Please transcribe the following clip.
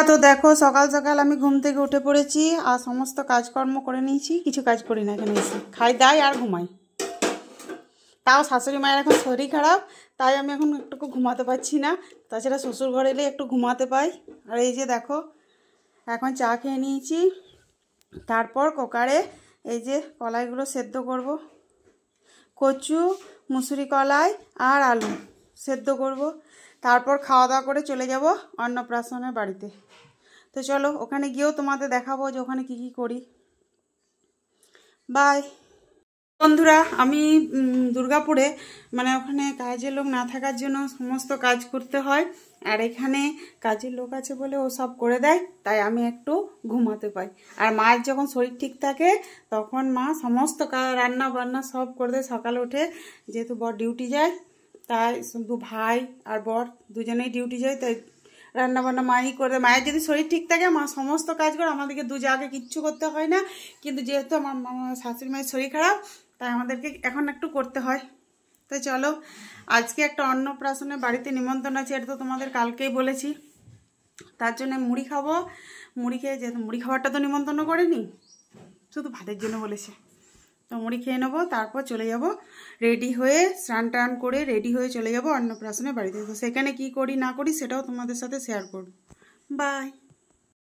তো দেখো সকাল সকাল আমি ঘুম থেকে উঠে পড়েছি আর সমস্ত কাজকর্ম করে নিয়েছি। কিছু কাজ করি না, এখানে এসে খাই দাই আর ঘুমাই। তাও শাশুড়ি মায়ের এখন শরীর খারাপ, তাই আমি এখন একটু ঘুমাতে পারছি না। তাছাড়া শ্বশুর ঘরে এলে একটু ঘুমাতে পাই। আর এই যে দেখো এখন চা খেয়ে নিয়েছি, তারপর কুকারে এই যে কলাইগুলো সেদ্ধ করব। কচু, মুসুরি কলাই আর আলু সেদ্ধ করব। তারপর খাওয়া দাওয়া করে চলে যাব অন্নপ্রাশনের বাড়িতে। তো চলো ওখানে গিয়েও তোমাদের দেখাবো যে ওখানে কি কি করি। বাই বন্ধুরা। আমি দুর্গাপুরে মানে ওখানে কাজের লোক না থাকার জন্য সমস্ত কাজ করতে হয়, আর এখানে কাজের লোক আছে বলে ও সব করে দেয়, তাই আমি একটু ঘুমাতে পাই। আর মায়ের যখন শরীর ঠিক থাকে তখন মা সমস্ত রান্না বান্না সব করে দেয় সকালে উঠে। যেহেতু বর ডিউটি যায়, তাই শুধু ভাই আর বর দুজনেই ডিউটি যায়, তাই রান্না বান্না মাই করে দেয়। মায়ের যদি শরীর ঠিক থাকে মা সমস্ত কাজ করে, আমাদেরকে দু জায়গায় কিচ্ছু করতে হয় না। কিন্তু যেহেতু আমার শাশুড়ি মায়ের শরীর খারাপ, তাই আমাদেরকে এখন একটু করতে হয়। তাই চলো আজকে একটা অন্নপ্রাশনের বাড়িতে নিমন্ত্রণ আছে, এটা তো তোমাদের কালকেই বলেছি। তার জন্য মুড়ি খাবো। মুড়ি খেয়ে যেহেতু মুড়ি খাবারটা তো নিমন্ত্রণ করেনি, শুধু ভাতের জন্য বলেছে। তো মুড়ি খেয়ে নেবো, তারপর চলে যাব রেডি হয়ে, স্নান টান করে রেডি হয়ে চলে যাব অন্নপ্রাশনের বাড়িতে। তো সেখানে কি করি না করি সেটাও তোমাদের সাথে শেয়ার করব। বাই।